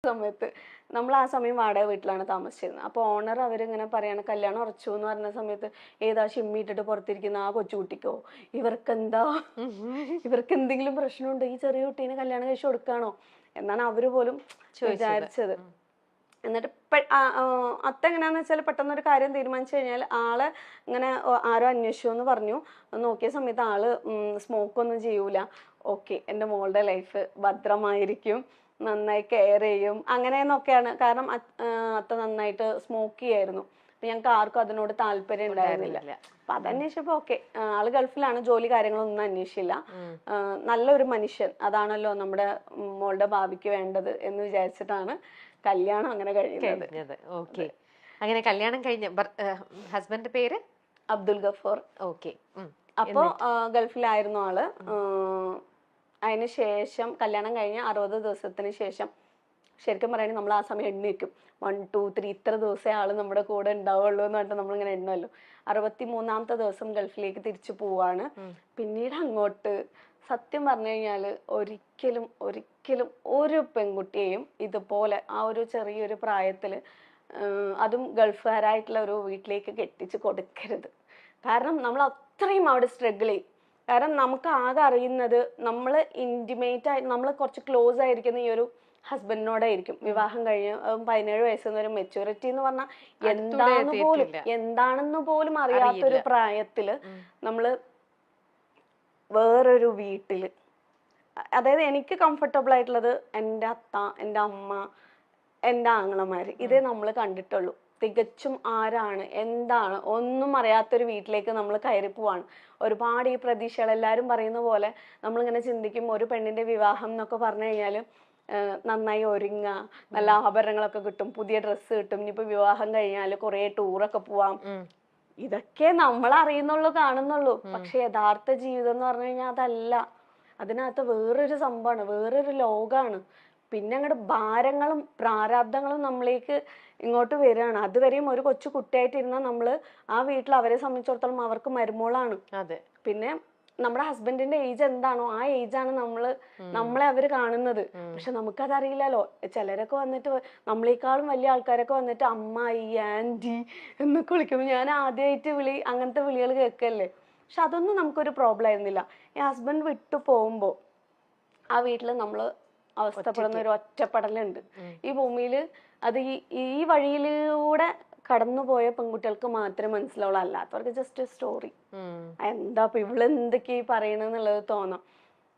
സമയത്ത് നമ്മൾ ആ സമയം വാടക വീട്ടിലാണ് താമസിച്ചിരുന്നത്. അപ്പോൾ ഓണർ അവരിങ്ങനെ പറയാണ് കല്യാണം ഉറച്ചു എന്ന് പറഞ്ഞ സമയത്ത് ഏതാ ഷിമ്മിട്ടിട്ട് പുറത്തിരിക്കുന്ന ആ കൊച്ചുകുട്ടിക്കോ ഇവർക്കെന്താ ഇവർക്ക് എന്തെങ്കിലും പ്രശ്നമുണ്ടോ, ഈ ചെറിയ കുട്ടീനെ കല്യാണം കഴിച്ചു കൊടുക്കാണോ എന്നാണ് അവര് പോലും വിചാരിച്ചത്. എന്നിട്ട് അത്ത എങ്ങനെയാന്ന് വെച്ചാൽ പെട്ടെന്നൊരു കാര്യം തീരുമാനിച്ചു കഴിഞ്ഞാൽ ആളെ ഇങ്ങനെ ആരോ അന്വേഷിച്ചു എന്ന് പറഞ്ഞു. നോക്കിയ സമയത്ത് ആള് സ്മോക്കൊന്നും ചെയ്യൂല. ഓക്കെ, എൻ്റെ മോളുടെ ലൈഫ് ഭദ്രമായിരിക്കും, നന്നായി കെയർ ചെയ്യും അങ്ങനെയെന്നൊക്കെയാണ്. കാരണം അത്ത നന്നായിട്ട് സ്മോക്ക് ചെയ്യായിരുന്നു. അപ്പൊ ഞങ്ങൾക്ക് ആർക്കും അതിനോട് താല്പര്യം ഉണ്ടായിരുന്നില്ല. അപ്പൊ അതന്വേഷിച്ചപ്പോ ഓക്കെ, ആള് ഗൾഫിലാണ്, ജോലി കാര്യങ്ങളൊന്നും അന്വേഷിച്ചില്ല. നല്ലൊരു മനുഷ്യൻ, അതാണല്ലോ നമ്മുടെ മോളുടെ ഭാവിക്ക് വേണ്ടത് എന്ന് വിചാരിച്ചിട്ടാണ് കല്യാണം അങ്ങനെ കഴിഞ്ഞത്. ഓക്കെ, അങ്ങനെ കല്യാണം കഴിഞ്ഞ ഹസ്ബൻഡിന്റെ പേര് അബ്ദുൽ ഗഫൂർ. ഓക്കെ, അപ്പോ ഗൾഫിലായിരുന്നു ആള്. അതിന് ശേഷം കല്യാണം കഴിഞ്ഞ 60 ദിവസത്തിന് ശേഷം ശരിക്കും പറയുകയാണെങ്കിൽ നമ്മൾ ആ സമയം എണ്ണി വെക്കും. 1 2 3 ഇത്ര ദിവസമേ ആള് നമ്മുടെ കൂടെ ഉണ്ടാവുള്ളൂ എന്ന് പറഞ്ഞിട്ട് നമ്മളിങ്ങനെ എണ്ണല്ലോ. 63ാമത്തെ ദിവസം ഗൾഫിലേക്ക് തിരിച്ചു പോവാണ്. പിന്നീട് അങ്ങോട്ട് സത്യം പറഞ്ഞു കഴിഞ്ഞാല് ഒരിക്കലും ഒരിക്കലും ഒരു പെൺകുട്ടിയെയും ഇതുപോലെ ആ ഒരു ചെറിയൊരു പ്രായത്തില് അതും ഗൾഫുകാരായിട്ടുള്ള ഒരു വീട്ടിലേക്ക് കെട്ടിച്ച് കൊടുക്കരുത്. കാരണം നമ്മൾ അത്രയും അവിടെ സ്ട്രഗിൾ ചെയ്യും. കാരണം നമുക്ക് ആകെ അറിയുന്നത് നമ്മൾ ഇന്റിമേറ്റ് ആയി നമ്മൾ കുറച്ച് ക്ലോസ് ആയിരിക്കുന്ന ഈ ഒരു ഹസ്ബൻഡിനോടായിരിക്കും. വിവാഹം കഴിഞ്ഞ് 17 വയസ്സെന്ന് ഒരു മെച്യൂരിറ്റി എന്ന് പറഞ്ഞാൽ എന്താണെന്ന് പോലും അറിയാത്തൊരു പ്രായത്തില് നമ്മള് വേറൊരു വീട്ടില്, അതായത് എനിക്ക് കംഫർട്ടബിൾ ആയിട്ടുള്ളത് എൻ്റെ അത്ത, എൻ്റെ അമ്മ, എൻ്റെ ആങ്ങളമാര്, ഇതേ നമ്മൾ കണ്ടിട്ടുള്ളൂ. തികച്ചും ആരാണ് എന്താണ് ഒന്നും അറിയാത്തൊരു വീട്ടിലേക്ക് നമ്മൾ കയറി പോവാണ്. ഒരുപാട് ഈ പ്രതീക്ഷകൾ എല്ലാവരും പറയുന്ന പോലെ നമ്മളിങ്ങനെ ചിന്തിക്കും, ഒരു പെണ്ണിന്റെ വിവാഹം എന്നൊക്കെ പറഞ്ഞു കഴിഞ്ഞാല് നന്നായി ഒരുങ്ങുക, നല്ല ആഭരണങ്ങളൊക്കെ കിട്ടും, പുതിയ ഡ്രസ്സ് കിട്ടും, ഇനിയിപ്പോ വിവാഹം കഴിഞ്ഞാല് കുറെ ടൂറൊക്കെ പോവാം, ഇതൊക്കെ നമ്മൾ അറിയുന്നുള്ളൂ, കാണുന്നുള്ളൂ. പക്ഷെ യഥാർത്ഥ ജീവിതം എന്ന് പറഞ്ഞു കഴിഞ്ഞാൽ അതല്ല. അതിനകത്ത് വേറൊരു സംഭവമാണ്, വേറൊരു ലോകമാണ്. പിന്നെ അങ്ങോട്ട് ഭാരങ്ങളും പ്രാരാബ്ദങ്ങളും നമ്മളിലേക്ക് ഇങ്ങോട്ട് വരികയാണ്. അതുവരെയും ഒരു കൊച്ചു കുട്ടിയായിട്ടിരുന്നാൽ നമ്മള് ആ വീട്ടിൽ അവരെ സംബന്ധിച്ചിടത്തോളം അവർക്ക് മരുമോളാണ്. പിന്നെ നമ്മുടെ ഹസ്ബൻഡിന്റെ ഏജ് എന്താണോ ആ ഏജാണ് നമ്മളെ അവര് കാണുന്നത്. പക്ഷെ നമുക്കതറിയില്ലല്ലോ. ചിലരൊക്കെ വന്നിട്ട് നമ്മളെക്കാളും വലിയ ആൾക്കാരൊക്കെ വന്നിട്ട് അമ്മായി, ആന്റി എന്നൊക്കെ വിളിക്കുമ്പോൾ ഞാൻ ആദ്യമായിട്ട് അങ്ങനത്തെ വിളികൾ കേൾക്കല്ലേ. പക്ഷെ അതൊന്നും നമുക്കൊരു പ്രോബ്ലം ആയിരുന്നില്ല. ഈ ഹസ്ബൻഡ് വിട്ടു പോകുമ്പോ ആ വീട്ടില് നമ്മള് അവസ്ഥപ്പെടുന്ന ഒരു ഒറ്റപ്പെടലുണ്ട് ഈ ഭൂമിയില്. അത് ഈ വഴിയിലൂടെ കടന്നുപോയ പെൺകുട്ടികൾക്ക് മാത്രമേ മനസ്സിലാവുള്ളൂ. അല്ലാത്തവർക്ക് ജസ്റ്റ് സ്റ്റോറി, എന്താ ഇപ്പൊ ഇവള് എന്തൊക്കെയാ പറയണെന്നുള്ളത് തോന്നാം.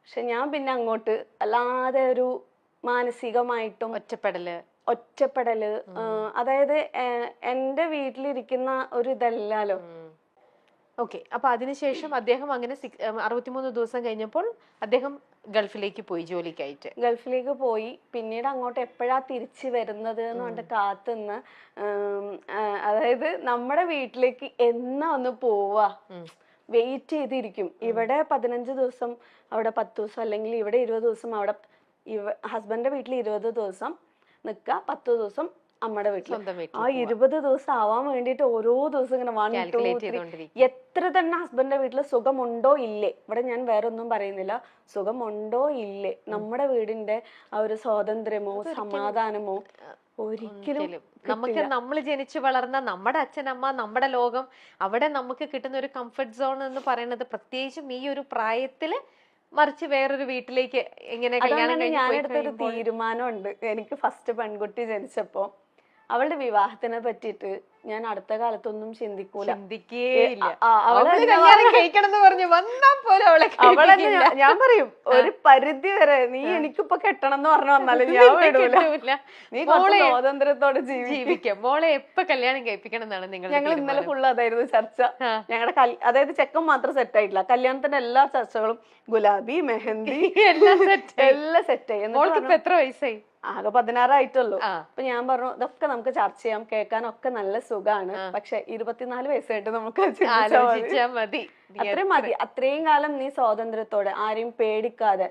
പക്ഷെ ഞാൻ പിന്നെ അങ്ങോട്ട് അല്ലാതെ ഒരു മാനസികമായിട്ടും ഒറ്റപ്പെടല് അതായത് എന്റെ വീട്ടിലിരിക്കുന്ന ഒരു ഇതല്ലല്ലോ. ഓക്കെ, അപ്പൊ അതിനുശേഷം അദ്ദേഹം അങ്ങനെ 63 ദിവസം കഴിഞ്ഞപ്പോൾ അദ്ദേഹം ഗൾഫിലേക്ക് പോയി, ജോലിക്കായിട്ട് ഗൾഫിലേക്ക് പോയി. പിന്നീട് അങ്ങോട്ട് എപ്പോഴാ തിരിച്ചു വരുന്നത് എന്ന് പറഞ്ഞിട്ട് കാത്തുനിന്ന്, അതായത് നമ്മുടെ വീട്ടിലേക്ക് എന്നാ ഒന്ന് പോവാ വെയിറ്റ് ചെയ്തിരിക്കും. ഇവിടെ 15 ദിവസം, അവിടെ 10 ദിവസം, അല്ലെങ്കിൽ ഇവിടെ 20 ദിവസം, അവിടെ ഹസ്ബൻഡിന്റെ വീട്ടിൽ 20 ദിവസം നിൽക്കുക, 10 ദിവസം അമ്മയുടെ വീട്ടിൽ. ആ 20 ദിവസം ആവാൻ വേണ്ടിട്ട് ഓരോ ദിവസം ഇങ്ങനെ 1 2 3 എത്ര തന്നെ ഹസ്ബൻഡിന്റെ വീട്ടിൽ സുഖമുണ്ടോ ഇല്ലേ, ഇവിടെ ഞാൻ വേറൊന്നും പറയുന്നില്ല, സുഖമുണ്ടോ ഇല്ലേ, നമ്മുടെ വീടിന്റെ ആ ഒരു സ്വാതന്ത്ര്യമോ സമാധാനമോ ഒരിക്കലും നമുക്ക് നമ്മൾ ജനിച്ചു വളർന്ന നമ്മുടെ അച്ഛനമ്മ, നമ്മുടെ ലോകം, അവിടെ നമുക്ക് കിട്ടുന്ന ഒരു കംഫർട്ട് സോൺ എന്ന് പറയുന്നത് പ്രത്യേകിച്ചും ഈ ഒരു പ്രായത്തില്, മറിച്ച് വേറൊരു വീട്ടിലേക്ക് എങ്ങനെ കല്യാണം ഞാൻ എടുത്തൊരു തീരുമാനമുണ്ട്. എനിക്ക് ഫസ്റ്റ് പെൺകുട്ടി ജനിച്ചപ്പോ അവളുടെ വിവാഹത്തിനെ പറ്റിയിട്ട് ഞാൻ അടുത്ത കാലത്തൊന്നും ചിന്തിക്കൂല. ഞാൻ പറയും ഒരു പരിധി വരെ നീ എനിക്കിപ്പോ കെട്ടണം എന്ന് പറഞ്ഞു വന്നാലും ഞാൻ വിടൂല. നീ സ്വാതന്ത്ര്യത്തോടെ ജീവിക്കാം. മോളെ എപ്പോ കല്യാണം കഴിപ്പിക്കണം എന്നാണ് ഞങ്ങൾ ഇന്നലെ ഫുള്ള് അതായിരുന്നു ചർച്ച. ഞങ്ങളുടെ അതായത് ചെക്കൻ മാത്രം സെറ്റ് ആയിട്ടില്ല, കല്യാണത്തിന്റെ എല്ലാ ചർച്ചകളും ഗുലാബി, മെഹന്തി എല്ലാം സെറ്റ് ആയി. എത്ര വയസ്സായി? ആകെ 16 ആയിട്ടുള്ളൂ. അപ്പൊ ഞാൻ പറഞ്ഞു ഇതൊക്കെ നമുക്ക് ചർച്ച ചെയ്യാം, കേൾക്കാനൊക്കെ നല്ല സുഖമാണ്, പക്ഷെ 24 വയസ്സായിട്ട് നമുക്ക് മതി. അത്രയും മതി. അത്രയും കാലം നീ സ്വാതന്ത്ര്യത്തോടെ ആരെയും പേടിക്കാതെ,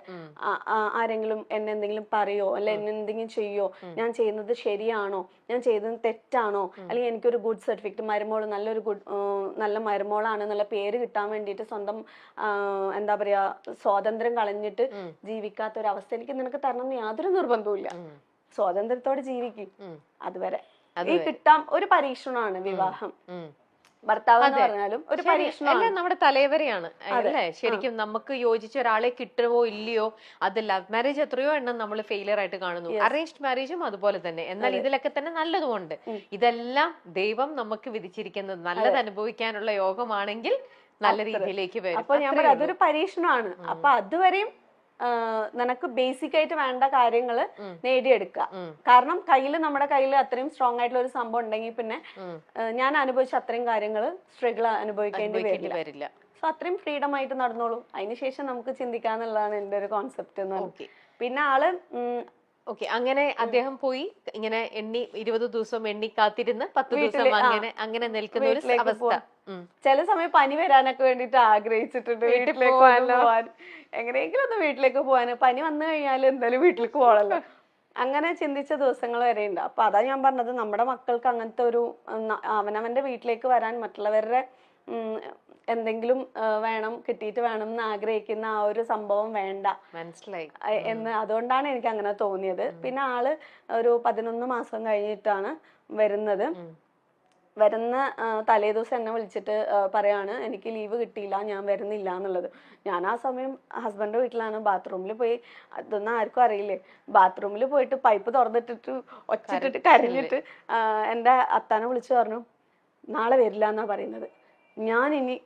ആരെങ്കിലും എന്നെ എന്തെങ്കിലും പറയോ അല്ലെ എന്നെ എന്തെങ്കിലും ചെയ്യോ, ഞാൻ ചെയ്യുന്നത് ശരിയാണോ, ഞാൻ ചെയ്തത് തെറ്റാണോ, അല്ലെങ്കിൽ എനിക്കൊരു ഗുഡ് സർട്ടിഫിക്കറ്റ്, മരുമോള് നല്ല മരുമോളാണ് എന്നുള്ള പേര് കിട്ടാൻ വേണ്ടിയിട്ട് സ്വന്തം എന്താ പറയാ സ്വാതന്ത്ര്യം കളഞ്ഞിട്ട് ജീവിക്കാത്ത ഒരു അവസ്ഥ എനിക്ക് നിനക്ക് തരണം എന്ന് യാതൊരു നിർബന്ധവും ഇല്ല. സ്വാതന്ത്ര്യത്തോടെ ജീവിക്കും ഉം. അതുവരെ. ഈ കിട്ടാം ഒരു പരീക്ഷണമാണ് വിവാഹം. ഭർത്താവ് എന്ന് പറഞ്ഞാലും ഒരു പരീക്ഷണം. എല്ലാം നമ്മുടെ തലവരെയാണ് അല്ലേ? ശരിക്കും നമുക്ക് യോജിച്ച ഒരാളെ കിട്ടുമോ ഇല്ലയോ, അത് ലവ് മാരേജ് എത്രയോ എണ്ണം നമ്മൾ ഫെയിലിയർ ആയിട്ട് കാണുന്നു, അറേഞ്ച്ഡ് മാരേജും അതുപോലെ തന്നെ. എന്നാൽ ഇതിലൊക്കെ തന്നെ നല്ലതുമുണ്ട്. ഇതെല്ലാം ദൈവം നമുക്ക് വിധിച്ചിരിക്കുന്നത് നല്ലത് അനുഭവിക്കാനുള്ള യോഗമാണെങ്കിൽ നല്ല രീതിയിലേക്ക് വരും. അപ്പൊ ഞാൻ പറയാം അതൊരു പരീക്ഷണമാണ്. അപ്പൊ അതുവരെയും നിനക്ക് ബേസിക് ആയിട്ട് വേണ്ട കാര്യങ്ങള് നേടിയെടുക്കുക. കാരണം നമ്മുടെ കയ്യിൽ അത്രയും സ്ട്രോങ് ആയിട്ടുള്ള ഒരു സംഭവം ഉണ്ടെങ്കിൽ പിന്നെ ഞാൻ അനുഭവിച്ച അത്രയും കാര്യങ്ങള് സ്ട്രഗിൾ അനുഭവിക്കേണ്ടി വരില്ല. സോ അത്രയും ഫ്രീഡം ആയിട്ട് നടന്നോളൂ. അതിനുശേഷം നമുക്ക് ചിന്തിക്കാന്നുള്ളതാണ് എന്റെ ഒരു കോൺസെപ്റ്റ് എന്ന് പറഞ്ഞത്. പിന്നെ ആള് ഓക്കെ, അങ്ങനെ അദ്ദേഹം പോയി ഇങ്ങനെ 20 ദിവസം എണ്ണി കാത്തിരുന്ന് 10 ദിവസം അങ്ങനെ നിൽക്കുന്ന ഒരു അവസ്ഥ. ചില സമയം പനി വരാനൊക്കെ വേണ്ടിട്ട് ആഗ്രഹിച്ചിട്ടുണ്ട് വീട്ടിലേക്ക് പോവാൻ, എങ്ങനെയെങ്കിലും ഒന്ന് വീട്ടിലേക്ക് പോവാൻ. പനി വന്നു കഴിഞ്ഞാൽ എന്തായാലും വീട്ടിലേക്ക് പോകണല്ലോ, അങ്ങനെ ചിന്തിച്ച ദിവസങ്ങൾ വരെ ഉണ്ട്. അപ്പൊ അതാ ഞാൻ പറഞ്ഞത്, നമ്മുടെ മക്കൾക്ക് അങ്ങനത്തെ ഒരു അവനവന്റെ വീട്ടിലേക്ക് വരാൻ മറ്റുള്ളവരുടെ എന്തെങ്കിലും വേണം, കിട്ടിയിട്ട് വേണം എന്ന് ആഗ്രഹിക്കുന്ന ആ ഒരു സംഭവം വേണ്ട, മനസ്സിലായി എന്ന്. അതുകൊണ്ടാണ് എനിക്ക് അങ്ങനെ തോന്നിയത്. പിന്നെ ആള് ഒരു 11 മാസം കഴിഞ്ഞിട്ടാണ് വരുന്നത്. വരുന്ന തലേദിവസം എന്നെ വിളിച്ചിട്ട് പറയാണ് എനിക്ക് ലീവ് കിട്ടിയില്ല, ഞാൻ വരുന്നില്ല എന്നുള്ളത്. ഞാൻ ആ സമയം ഹസ്ബൻഡിന്റെ വീട്ടിലാണ്. ബാത്റൂമിൽ പോയി, അതൊന്നും ആർക്കും അറിയില്ലേ, ബാത്റൂമിൽ പോയിട്ട് പൈപ്പ് തുറന്നിട്ടിട്ട് ഒച്ചിട്ടിട്ട് കരഞ്ഞിട്ട് എൻ്റെ അത്താനെ വിളിച്ചു പറഞ്ഞു നാളെ വരില്ല എന്നാ പറയുന്നത്.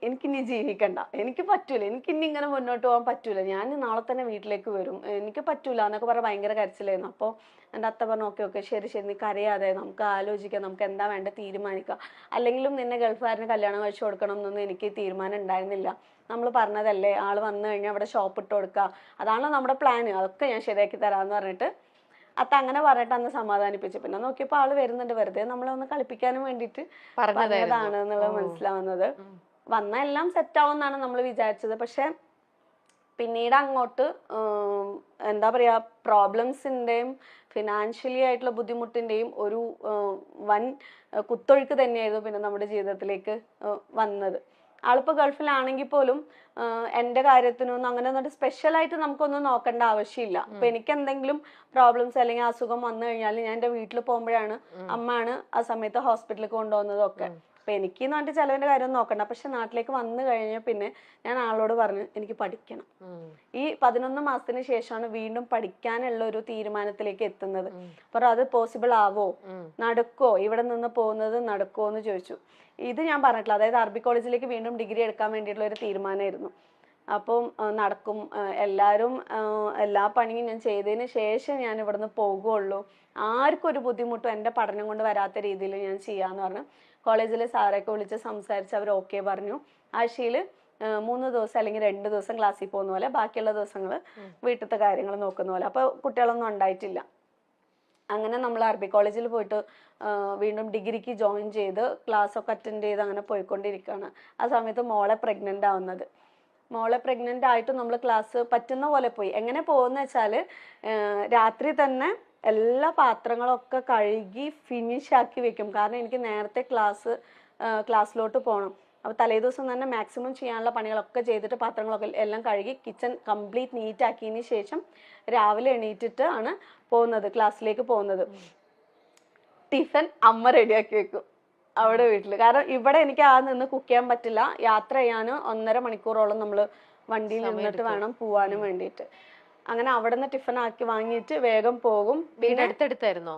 എനിക്കിനി ജീവിക്കണ്ട, എനിക്ക് പറ്റൂല, എനിക്കിനി ഇങ്ങനെ മുന്നോട്ട് പോകാൻ പറ്റൂല, ഞാൻ നാളെ തന്നെ വീട്ടിലേക്ക് വരും, എനിക്ക് പറ്റൂല എന്നൊക്കെ പറഞ്ഞ ഭയങ്കര കരച്ചിലായിരുന്നു. അപ്പോൾ എൻ്റെ അത്ത പറഞ്ഞു ഓക്കെ ശരി നീ കരയാതെ, നമുക്ക് ആലോചിക്കാം, നമുക്ക് എന്താ വേണ്ട തീരുമാനിക്കാം. അല്ലെങ്കിലും നിന്നെ ഗൾഫുകാരന് കല്യാണം കഴിച്ചു കൊടുക്കണം എന്നൊന്നും എനിക്ക് തീരുമാനം ഉണ്ടായിരുന്നില്ല. നമ്മൾ പറഞ്ഞതല്ലേ, ആള് വന്നു കഴിഞ്ഞാൽ അവിടെ ഷോപ്പ് ഇട്ട് കൊടുക്കുക, അതാണല്ലോ നമ്മുടെ പ്ലാൻ, അതൊക്കെ ഞാൻ ശരിയാക്കി തരാമെന്ന് പറഞ്ഞിട്ട് അത്ത അങ്ങനെ പറഞ്ഞിട്ട് അന്ന് സമാധാനിപ്പിച്ചു. പിന്നെ നോക്കിയപ്പോ ആള് വരുന്നുണ്ട്, വെറുതെ നമ്മളെ ഒന്ന് കളിപ്പിക്കാനും വേണ്ടിട്ട് പറഞ്ഞതാണ് എന്നുള്ളത് മനസ്സിലാവുന്നത്. വന്ന എല്ലാം സെറ്റ് ആവുമെന്നാണ് നമ്മൾ വിചാരിച്ചത്. പക്ഷെ പിന്നീട് അങ്ങോട്ട് എന്താ പറയാ, പ്രോബ്ലംസിന്റെയും ഫിനാൻഷ്യലി ആയിട്ടുള്ള ബുദ്ധിമുട്ടിന്റെയും ഒരു വൻ കുത്തൊഴുക്ക് തന്നെയായിരുന്നു പിന്നെ നമ്മുടെ ജീവിതത്തിലേക്ക് വന്നത്. ആളിപ്പോ ഗൾഫിലാണെങ്കിൽ പോലും എന്റെ കാര്യത്തിനൊന്നും അങ്ങനെ സ്പെഷ്യലായിട്ട് നമുക്കൊന്നും നോക്കേണ്ട ആവശ്യമില്ല. അപ്പൊ എനിക്ക് എന്തെങ്കിലും പ്രോബ്ലംസ് അല്ലെങ്കിൽ അസുഖം വന്നു കഴിഞ്ഞാൽ ഞാൻ എന്റെ വീട്ടിൽ പോകുമ്പോഴാണ് അമ്മയാണ് ആ സമയത്ത് ഹോസ്പിറ്റലിൽ കൊണ്ടുപോകുന്നതൊക്കെ. അപ്പൊ എനിക്കെന്ന് പറഞ്ഞിട്ട് ചിലവിന്റെ കാര്യം നോക്കണ്ട. പക്ഷെ നാട്ടിലേക്ക് വന്നു കഴിഞ്ഞാൽ പിന്നെ ഞാൻ ആളോട് പറഞ്ഞു എനിക്ക് പഠിക്കണം. ഈ 11 മാസത്തിന് ശേഷമാണ് വീണ്ടും പഠിക്കാനുള്ള ഒരു തീരുമാനത്തിലേക്ക് എത്തുന്നത്. അപ്പൊ അത് പോസിബിൾ ആവോ, നടക്കോ, ഇവിടെ നിന്ന് പോകുന്നത് നടക്കോ എന്ന് ചോദിച്ചു. ഇത് ഞാൻ പറഞ്ഞിട്ടില്ല, അതായത് അറബി കോളേജിലേക്ക് വീണ്ടും ഡിഗ്രി എടുക്കാൻ വേണ്ടിയിട്ടുള്ള ഒരു തീരുമാനമായിരുന്നു. അപ്പം നടക്കും, എല്ലാ പണിയും ഞാൻ ചെയ്തതിന് ശേഷം ഞാൻ ഇവിടുന്ന് പോകുള്ളൂ, ആർക്കും ഒരു ബുദ്ധിമുട്ടും എൻ്റെ പഠനം കൊണ്ട് വരാത്ത രീതിയിൽ ഞാൻ ചെയ്യാന്ന് പറഞ്ഞു. കോളേജിലെ സാറൊക്കെ വിളിച്ച് സംസാരിച്ച് അവർ ഓക്കെ പറഞ്ഞു. ആഴ്ചയിൽ 3 ദിവസം അല്ലെങ്കിൽ 2 ദിവസം ക്ലാസ്സിൽ പോകുന്ന പോലെ, ബാക്കിയുള്ള ദിവസങ്ങൾ വീട്ടിലത്തെ കാര്യങ്ങൾ നോക്കുന്ന പോലെ. അപ്പൊ കുട്ടികളൊന്നും ഉണ്ടായിട്ടില്ല. അങ്ങനെ നമ്മൾ അറബി കോളേജിൽ പോയിട്ട് വീണ്ടും ഡിഗ്രിക്ക് ജോയിൻ ചെയ്ത് ക്ലാസ് ഒക്കെ അറ്റൻഡ് ചെയ്ത് അങ്ങനെ പോയിക്കൊണ്ടിരിക്കുകയാണ്. ആ സമയത്ത് മോളെ പ്രഗ്നന്റ് ആവുന്നത്. മോളെ പ്രഗ്നന്റ് ആയിട്ട് നമ്മൾ ക്ലാസ് പറ്റുന്ന പോലെ പോയി. എങ്ങനെ പോകുന്ന വെച്ചാൽ രാത്രി തന്നെ എല്ലാ പാത്രങ്ങളൊക്കെ കഴുകി ഫിനിഷ് ആക്കി വെക്കും. കാരണം എനിക്ക് നേരത്തെ ക്ലാസ്സിലോട്ട് പോകണം. അപ്പോൾ തലേ ദിവസം തന്നെ മാക്സിമം ചെയ്യാനുള്ള പണികളൊക്കെ ചെയ്തിട്ട് പാത്രങ്ങളൊക്കെ എല്ലാം കഴുകി കിച്ചൺ കംപ്ലീറ്റ് നീറ്റ് ആക്കിയതിന് ശേഷം രാവിലെ എണീറ്റിട്ട് ആണ് പോകുന്നത്, ക്ലാസ്സിലേക്ക് പോകുന്നത്. ടിഫിൻ അമ്മ റെഡിയാക്കി വെക്കും അവിടെ വീട്ടിൽ. കാരണം ഇവിടെ എനിക്ക് നിന്ന് കുക്ക് ചെയ്യാൻ പറ്റില്ല. യാത്ര ചെയ്യാൻ 1.5 മണിക്കൂറോളം നമ്മൾ വണ്ടിയിൽ നിന്നിട്ട് വേണം പോവാനും വേണ്ടിയിട്ട്. അങ്ങനെ അവിടെ നിന്ന് ടിഫിൻ ആക്കി വാങ്ങിയിട്ട് വേഗം പോകും. പിന്നെ അടുത്തടുത്തായിരുന്നോ?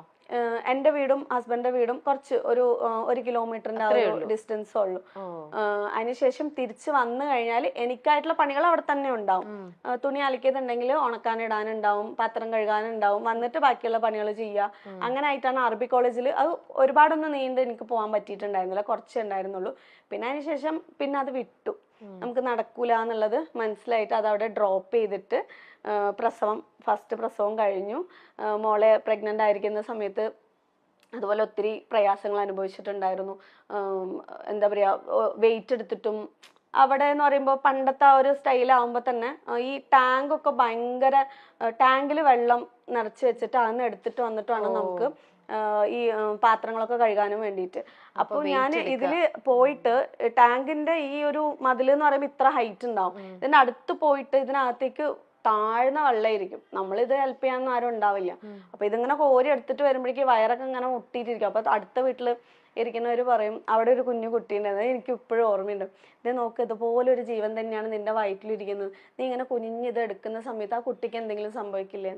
എന്റെ വീടും ഹസ്ബൻഡിന്റെ വീടും കുറച്ച് ഒരു 1 കിലോമീറ്ററിന്റെ ഡിസ്റ്റൻസ് ഉള്ളൂ. അതിനുശേഷം തിരിച്ച് വന്നു കഴിഞ്ഞാൽ എനിക്കായിട്ടുള്ള പണികൾ അവിടെ തന്നെ ഉണ്ടാവും. തുണി അലക്കിയതുണ്ടെങ്കിൽ ഉണക്കാനിടാനുണ്ടാവും, പാത്രം കഴുകാനുണ്ടാവും, വന്നിട്ട് ബാക്കിയുള്ള പണികൾ ചെയ്യുക. അങ്ങനെ ആയിട്ടാണ് അറബി കോളേജിൽ. അത് ഒരുപാടൊന്നും നീണ്ട് എനിക്ക് പോകാൻ പറ്റിയിട്ടുണ്ടായിരുന്നില്ല, കുറച്ചേ ഉണ്ടായിരുന്നുള്ളൂ. പിന്നെ അതിനുശേഷം പിന്നെ അത് വിട്ടു, നമുക്ക് നടക്കൂല എന്നുള്ളത് മനസ്സിലായിട്ട് അത് അവിടെ ഡ്രോപ്പ് ചെയ്തിട്ട് ഫസ്റ്റ് പ്രസവം കഴിഞ്ഞു. മോളെ പ്രഗ്നന്റ് ആയിരിക്കുന്ന സമയത്ത് അതുപോലെ ഒത്തിരി പ്രയാസങ്ങൾ അനുഭവിച്ചിട്ടുണ്ടായിരുന്നു. എന്താ പറയാ, വെയിറ്റ് എടുത്തിട്ടും അവിടെ എന്ന് പറയുമ്പോൾ പണ്ടത്തെ ആ ഒരു സ്റ്റൈലാവുമ്പോൾ തന്നെ ഈ ടാങ്കൊക്കെ ഭയങ്കര, ടാങ്കിൽ വെള്ളം നിറച്ച് വെച്ചിട്ട് അന്ന് എടുത്തിട്ട് വന്നിട്ടാണ് നമുക്ക് ഈ പാത്രങ്ങളൊക്കെ കഴുകാനും വേണ്ടിയിട്ട്. അപ്പോൾ ഞാൻ ഇതില് പോയിട്ട് ടാങ്കിന്റെ ഈ ഒരു മതിൽ എന്ന് പറയുമ്പോൾ ഇത്ര ഹൈറ്റ് ഉണ്ടാവും, ഇതിന്റെ അടുത്ത് പോയിട്ട് ഇതിനകത്തേക്ക് താഴ്ന്ന വെള്ളമായിരിക്കും, നമ്മളിത് ഹെൽപ്പ് ചെയ്യാനൊന്നും ആരും ഉണ്ടാവില്ല. അപ്പൊ ഇതിങ്ങനെ കോരി എടുത്തിട്ട് വരുമ്പോഴേക്ക് വയറൊക്കെ ഇങ്ങനെ മുട്ടിയിട്ടിരിക്കും. അപ്പൊ അടുത്ത വീട്ടില് ഇരിക്കുന്നവര് പറയും അവിടെ ഒരു കുഞ്ഞു കുട്ടീൻ്റെ, അത് എനിക്ക് ഇപ്പോഴും ഓർമ്മയുണ്ട്, ഇത് നോക്ക് ഇതുപോലെ ഒരു ജീവൻ തന്നെയാണ് നിന്റെ വയറ്റിലിരിക്കുന്നത്, നീ ഇങ്ങനെ കുനിഞ്ഞിത് എടുക്കുന്ന സമയത്ത് ആ കുട്ടിക്ക് എന്തെങ്കിലും സംഭവിക്കില്ലേ.